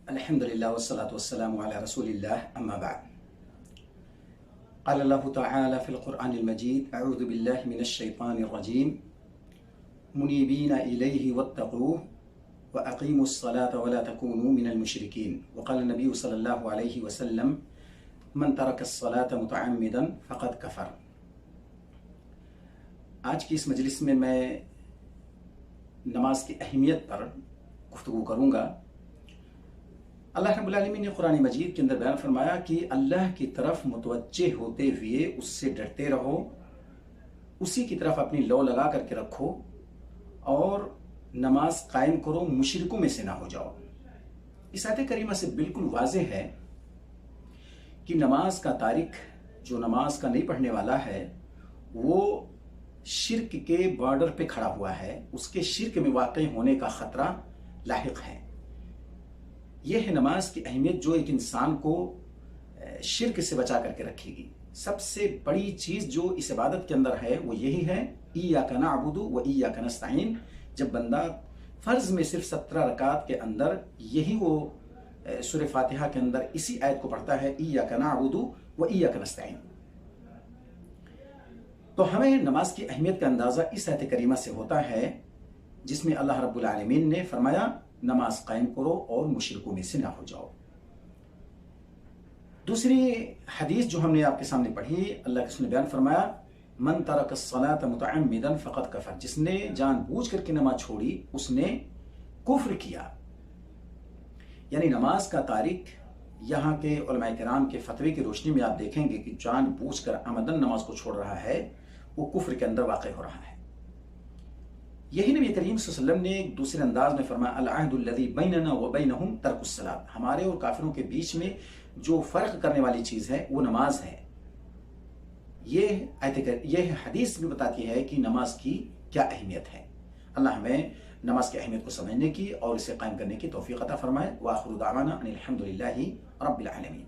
الحمدللہ والصلاة والسلام علی رسول اللہ اما بعد قال اللہ تعالی فی القرآن المجید اعوذ باللہ من الشیطان الرجیم منیبین الیہ واتقوہ واقیموا الصلاة ولا تکونوا من المشرکین وقال النبی صلی اللہ علیہ وسلم من ترک الصلاة متعمدا فقد کفر۔ آج کی اس مجلس میں نماز کی اہمیت پر گفتگو کروں گا۔ اللہ رب العالمین نے قرآن مجید کے اندر بیان فرمایا کہ اللہ کی طرف متوجہ ہوتے ہوئے اس سے ڈرتے رہو، اسی کی طرف اپنی لو لگا کر کے رکھو اور نماز قائم کرو، مشرکوں میں سے نہ ہو جاؤ۔ اس آیت کریمہ سے بالکل واضح ہے کہ نماز کا تارک، جو نماز کا نہیں پڑھنے والا ہے، وہ شرک کے بارڈر پہ کھڑا ہوا ہے، اس کے شرک میں واقع ہونے کا خطرہ لاحق ہے۔ یہ ہے نماز کی اہمیت جو ایک انسان کو شرک سے بچا کر کے رکھے گی۔ سب سے بڑی چیز جو اس عبادت کے اندر ہے وہ یہی ہے، ایاک نعبد و ایاک نستعین۔ جب بندہ فرض میں صرف 17 رکعات کے اندر یہی وہ سورہ فاتحہ کے اندر اسی آیت کو پڑھتا ہے، ایاک نعبد و ایاک نستعین، تو ہمیں نماز کی اہمیت کا اندازہ اس آیت کریمہ سے ہوتا ہے جس میں اللہ رب العالمین نے فرمایا نماز قائم کرو اور مشرکوں میں سے نہ ہو جاؤ۔ دوسری حدیث جو ہم نے آپ کے سامنے پڑھی، اللہ کے رسول نے بیان فرمایا من ترک الصلاة متعمدا فقد کفر، جس نے جان بوجھ کر کے نماز چھوڑی اس نے کفر کیا۔ یعنی نماز کا تارک، یہاں کے علماء کرام کے فتوی کی روشنی میں آپ دیکھیں گے کہ جان بوجھ کر عمدن نماز کو چھوڑ رہا ہے، وہ کفر کے اندر واقع ہو رہا ہے۔ یہی نبی کریم صلی اللہ علیہ وسلم نے ایک دوسرے انداز میں فرمایا العہد الذی بیننا وبینہم ترک الصلاۃ، ہمارے اور کافروں کے بیچ میں جو فرق کرنے والی چیز ہے وہ نماز ہے۔ یہ حدیث بھی بتاتی ہے کہ نماز کی کیا اہمیت ہے۔ اللہ ہمیں نماز کی اہمیت کو سمجھنے کی اور اسے قائم کرنے کی توفیق عطا فرمائے۔ وآخر دعوانا ان الحمد للہ رب العالمین۔